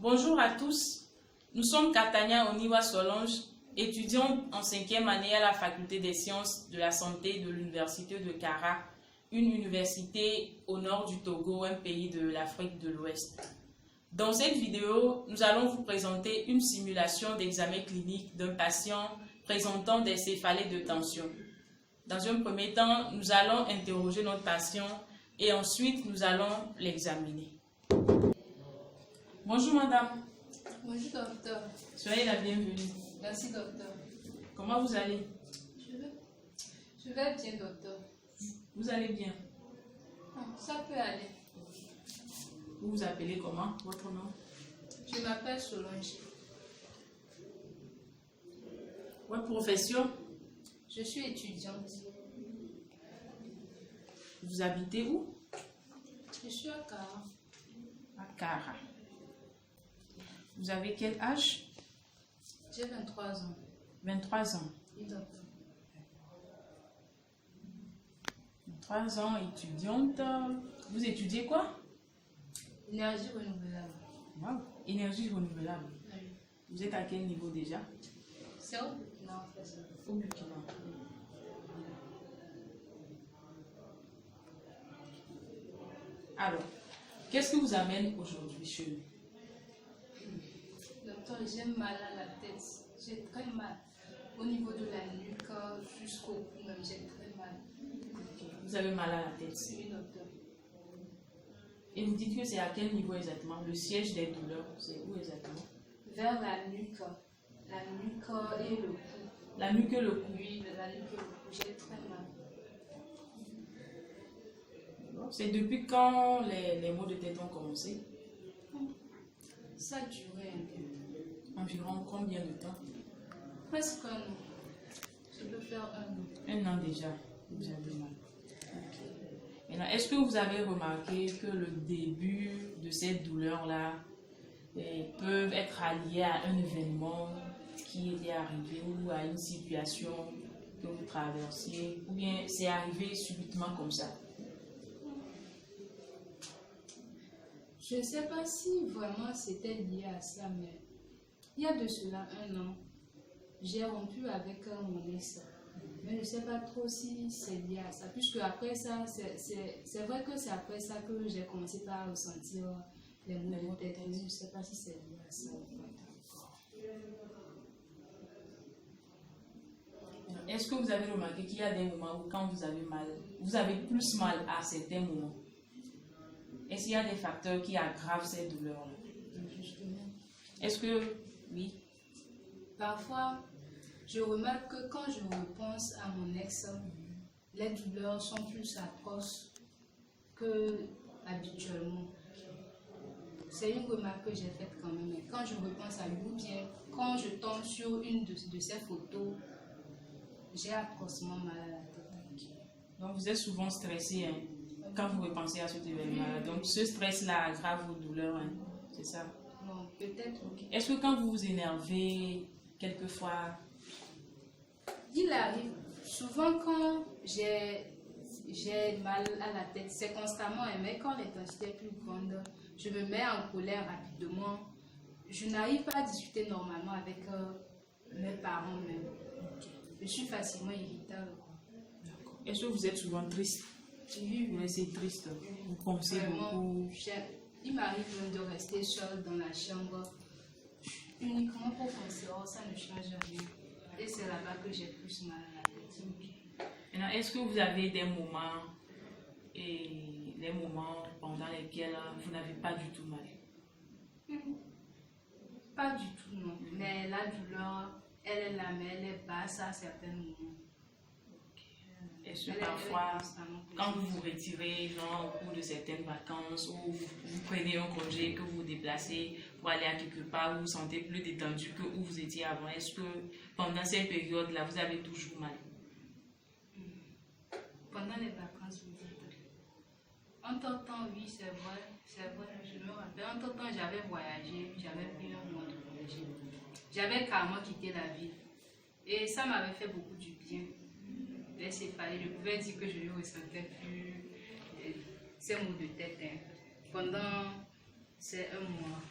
Bonjour à tous, nous sommes Katania Oniwa Solange, étudiante en 5e année à la faculté des sciences de la santé de l'université de Kara, une université au nord du Togo, un pays de l'Afrique de l'Ouest. Dans cette vidéo, nous allons vous présenter une simulation d'examen clinique d'un patient présentant des céphalées de tension. Dans un premier temps, nous allons interroger notre patient et ensuite nous allons l'examiner. Bonjour madame. Bonjour docteur. Soyez la bienvenue. Merci docteur. Comment vous allez? Je vais bien docteur. Vous allez bien? Ça peut aller. Vous vous appelez comment? Votre nom? Je m'appelle Solange. Votre profession? Je suis étudiante. Vous habitez où? Je suis à Kara. À Kara. Vous avez quel âge? J'ai 23 ans. 23 ans. Oui docteur. 23 ans, étudiante. Vous étudiez quoi? Énergie renouvelable. Wow. Énergie renouvelable. Oui. Vous êtes à quel niveau déjà? C'est où? Non, on fait ça. Au Burkina. Alors, qu'est-ce que vous amène aujourd'hui chez nous? Docteur, j'ai mal à la tête. J'ai très mal. Au niveau de la nuque jusqu'au cou même, j'ai très mal. Vous avez mal à la tête. Oui docteur. Et vous dites que c'est à quel niveau exactement? Le siège des douleurs, c'est où exactement? Vers la nuque et le cou. La nuque et le cou. Oui, la nuque et le cou, j'ai très mal. C'est depuis quand les maux de tête ont commencé? Ça a duré un peu. Environ combien de temps? Presque un an. Je peux faire un an. Un an déjà. Vous avez mal. Okay. Maintenant, est-ce que vous avez remarqué que le début de cette douleur-là peuvent être liés à un événement qui est arrivé ou à une situation que vous traversiez, ou bien c'est arrivé subitement comme ça? Je ne sais pas si vraiment c'était lié à ça, mais il y a de cela un an, j'ai rompu avec mon ex. Mais je ne sais pas trop si c'est lié à ça, puisque après ça, c'est vrai que c'est après ça que j'ai commencé par ressentir les maux de tête. Je ne sais pas si c'est lié à ça. Est-ce que vous avez remarqué qu'il y a des moments où quand vous avez mal, vous avez plus mal à certains moments? Est-ce qu'il y a des facteurs qui aggravent ces douleurs-là? Justement. Est-ce que, oui? Parfois, je remarque que quand je repense à mon ex, les douleurs sont plus atroces que habituellement. C'est une remarque que j'ai faite quand même. Quand je repense à lui, ou bien quand je tombe sur une de ses photos, j'ai atrocement mal à la tête. Donc vous êtes souvent stressé hein, quand vous repensez à cet événement-là. Donc ce stress-là aggrave vos douleurs, hein, c'est ça? Bon, peut-être. Okay. Est-ce que quand vous vous énervez, quelquefois... Il arrive. Souvent quand j'ai mal à la tête, c'est constamment, mais quand l'intensité est plus grande, je me mets en colère rapidement. Je n'arrive pas à discuter normalement avec mes parents même. Okay. Je suis facilement irritable. Est-ce que vous êtes souvent triste? Oui, oui. C'est triste. Vous pensez vraiment, beaucoup. Il m'arrive même de rester seule dans la chambre uniquement pour penser, oh, ça ne change rien. Et c'est là-bas que j'ai plus mal à la tête. Maintenant, est-ce que vous avez des moments pendant lesquels vous n'avez pas du tout mal? Pas du tout, non. Mais la douleur, elle est là, mais elle est basse à certains moments. Est-ce que parfois, quand vous vous retirez, genre au cours de certaines vacances, ou vous prenez un congé, que vous vous déplacez pour aller à quelque part, où vous vous sentez plus détendu que où vous étiez avant, est-ce que pendant cette période-là, vous avez toujours mal? Pendant les vacances, oui. En tout temps, oui, c'est vrai, je me rappelle. En tout temps, j'avais voyagé, j'avais pris un mois de voyager. J'avais carrément quitté la ville. Et ça m'avait fait beaucoup du bien. Les céphalées, je pouvais dire que je ne ressentais plus ces maux de tête. Pendant ces un mois.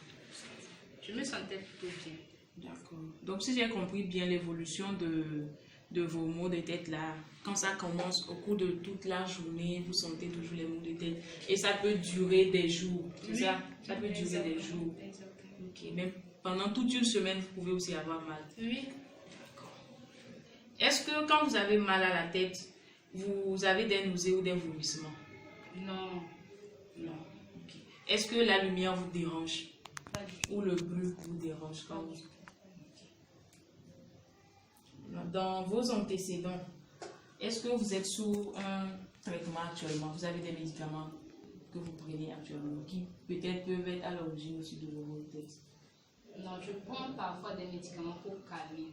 Je me sentais plutôt bien. D'accord. Donc, si j'ai compris bien l'évolution de vos maux de tête là, quand ça commence au cours de toute la journée, vous sentez toujours les maux de tête. Et ça peut durer des jours, c'est ça? Ça peut durer des jours. Exactement. Ok. Même pendant toute une semaine, vous pouvez aussi avoir mal. Oui. D'accord. Est-ce que quand vous avez mal à la tête, vous avez des nausées ou des vomissements? Non. Non. Ok. Est-ce que la lumière vous dérange? Pas du tout. Ou le bruit vous dérange quand vous... Dans vos antécédents, est-ce que vous êtes sous un traitement actuellement? Vous avez des médicaments que vous prenez actuellement qui peut-être peuvent être à l'origine aussi de vos maux de tête? Non, je prends parfois des médicaments pour calmer.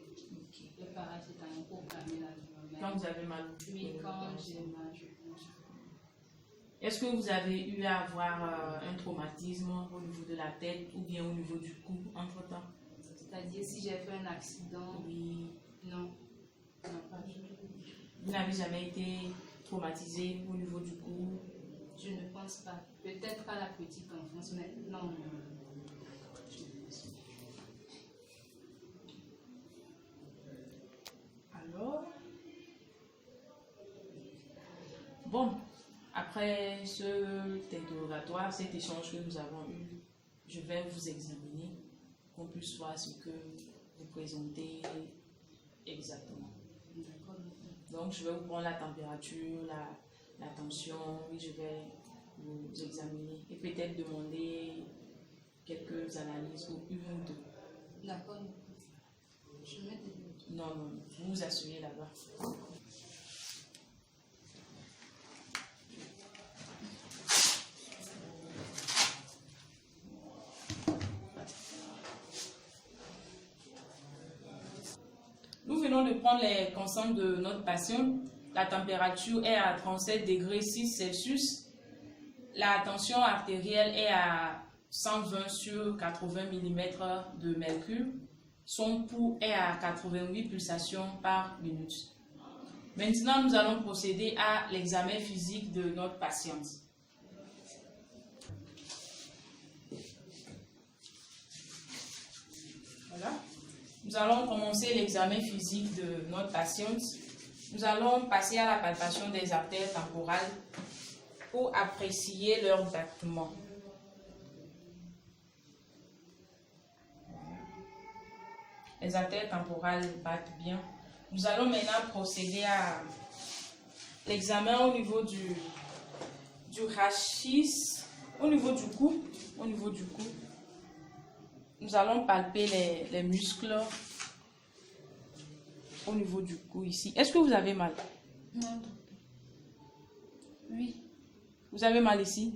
Le paracétamol pour calmer la douleur. Quand vous avez mal? Oui, quand j'ai mal, je prends ça. Est-ce que vous avez eu à avoir un traumatisme au niveau de la tête ou bien au niveau du cou entre-temps? C'est-à-dire si j'ai fait un accident? Oui. Non. Non, pas du tout. Vous n'avez jamais été traumatisé au niveau du cou? Je ne pense pas. Peut-être à la petite enfance, mais non. Alors, bon, après cet interrogatoire, cet échange que nous avons eu, je vais vous examiner, qu'on puisse voir ce que vous présentez exactement. Donc, je vais vous prendre la température, la tension, oui, je vais vous examiner et peut-être demander quelques analyses ou une ou deux. D'accord. Je mets des... Non, non, vous vous asseyez là-bas. Nous venons de prendre les constantes de notre patient. La température est à 37 degrés 6 Celsius. La tension artérielle est à 120 sur 80 mm de mercure. Son pouls est à 88 pulsations par minute. Maintenant, nous allons procéder à l'examen physique de notre patiente. Voilà. Nous allons commencer l'examen physique de notre patiente. Nous allons passer à la palpation des artères temporales pour apprécier leur battement. Les artères temporales battent bien. Nous allons maintenant procéder à l'examen au niveau du rachis, au niveau du cou. Nous allons palper les muscles au niveau du cou ici. Est-ce que vous avez mal? Non. Oui. Vous avez mal ici?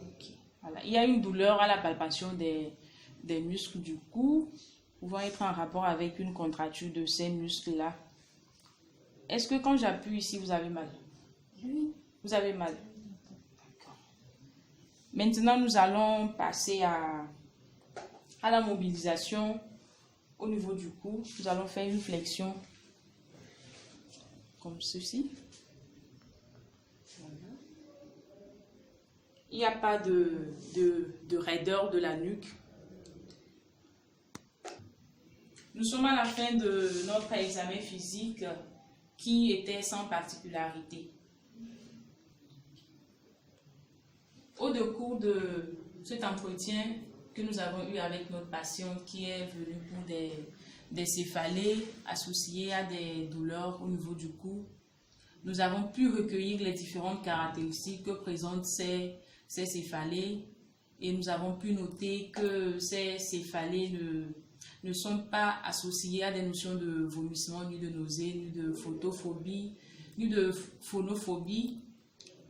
Ok. Voilà. Il y a une douleur à la palpation des muscles du cou, pouvant être en rapport avec une contracture de ces muscles-là. Est-ce que quand j'appuie ici, vous avez mal? Oui. Vous avez mal? D'accord. Maintenant, nous allons passer à la mobilisation au niveau du cou. Nous allons faire une flexion comme ceci. Voilà. Il n'y a pas de raideur de la nuque. Nous sommes à la fin de notre examen physique qui était sans particularité. Au cours de cet entretien que nous avons eu avec notre patiente qui est venue pour des céphalées associées à des douleurs au niveau du cou, nous avons pu recueillir les différentes caractéristiques que présentent ces céphalées et nous avons pu noter que ces céphalées ne sont pas associées à des notions de vomissement, ni de nausée, ni de photophobie, ni de phonophobie.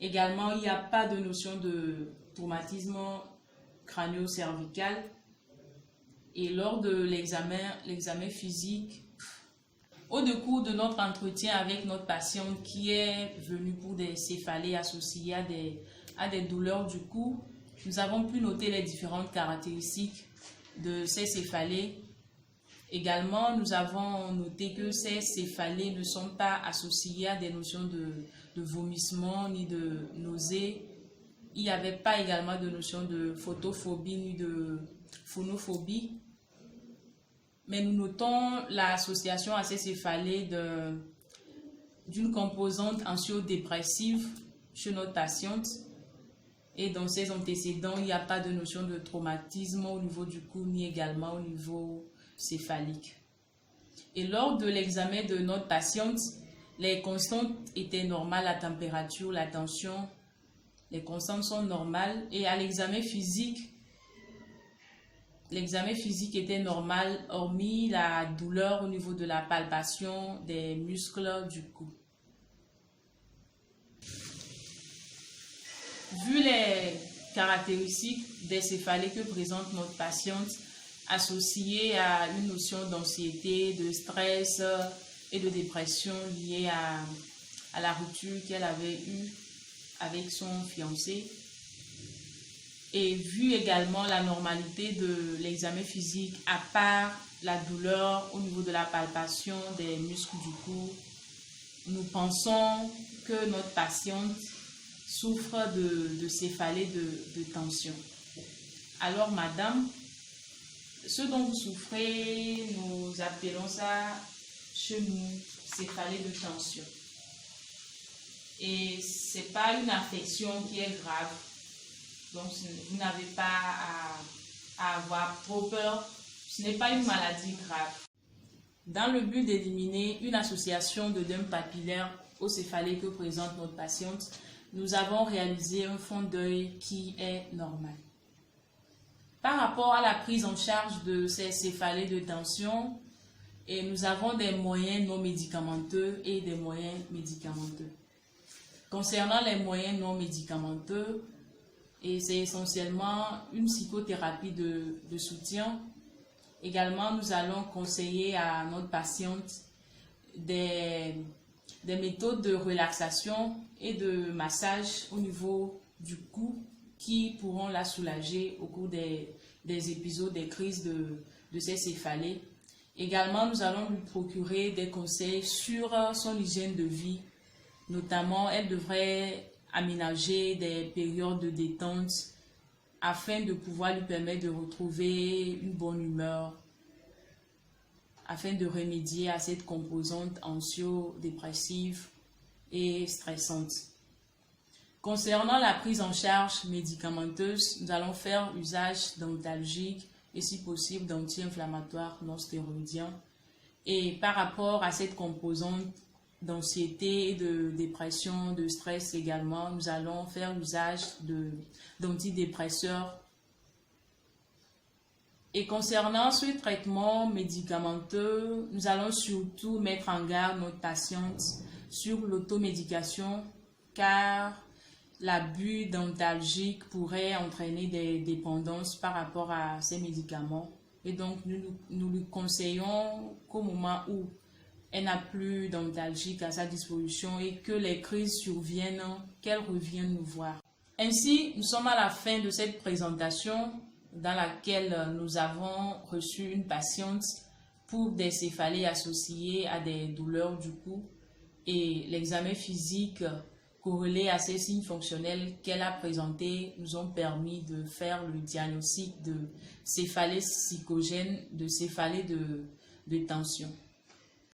Également, il n'y a pas de notion de traumatisme crânio-cervical. Et lors de l'examen physique, au cours de notre entretien avec notre patiente qui est venue pour des céphalées associées à des douleurs du cou, nous avons pu noter les différentes caractéristiques de ces céphalées. Également, nous avons noté que ces céphalées ne sont pas associées à des notions de vomissement ni de nausée. Il n'y avait pas également de notion de photophobie ni de phonophobie. mais nous notons l'association à ces céphalées d'une composante anxio-dépressive chez notre patiente. Et dans ses antécédents, il n'y a pas de notion de traumatisme au niveau du cou, ni également au niveau céphalique. Et lors de l'examen de notre patiente, les constantes étaient normales, la température, la tension, les constantes sont normales. Et à l'examen physique était normal, hormis la douleur au niveau de la palpation des muscles du cou. Vu les caractéristiques des céphalées que présente notre patiente, associées à une notion d'anxiété, de stress et de dépression liée à la rupture qu'elle avait eue avec son fiancé, et vu également la normalité de l'examen physique, à part la douleur au niveau de la palpation des muscles du cou, nous pensons que notre patiente souffre de céphalées de tension. Alors, madame, ce dont vous souffrez, nous appelons ça chez nous céphalée de tension. Et ce n'est pas une affection qui est grave. Donc, vous n'avez pas à avoir trop peur. Ce n'est pas une maladie grave. Dans le but d'éliminer une association d'œdème papillaire aux céphalées que présente notre patiente, nous avons réalisé un fond d'œil qui est normal. Par rapport à la prise en charge de ces céphalées de tension, et nous avons des moyens non médicamenteux et des moyens médicamenteux. Concernant les moyens non médicamenteux, et c'est essentiellement une psychothérapie de soutien. Également, nous allons conseiller à notre patiente des méthodes de relaxation et de massage au niveau du cou qui pourront la soulager au cours des épisodes, des crises de ces céphalées. Également, nous allons lui procurer des conseils sur son hygiène de vie. Notamment, elle devrait aménager des périodes de détente afin de pouvoir lui permettre de retrouver une bonne humeur, afin de remédier à cette composante anxio-dépressive et stressante. Concernant la prise en charge médicamenteuse, nous allons faire usage d'antalgiques et si possible d'anti-inflammatoires non stéroïdiens. Et par rapport à cette composante d'anxiété, de dépression, de stress également, nous allons faire usage d'antidépresseurs. Et concernant ce traitement médicamenteux, nous allons surtout mettre en garde notre patiente sur l'automédication, car l'abus d'antalgiques pourrait entraîner des dépendances par rapport à ces médicaments. Et donc, nous lui conseillons qu'au moment où elle n'a plus d'antalgiques à sa disposition et que les crises surviennent, qu'elle revienne nous voir. Ainsi, nous sommes à la fin de cette présentation dans laquelle nous avons reçu une patiente pour des céphalées associées à des douleurs du cou et l'examen physique corrélé à ces signes fonctionnels qu'elle a présentés nous ont permis de faire le diagnostic de céphalée psychogène, de céphalée de tension.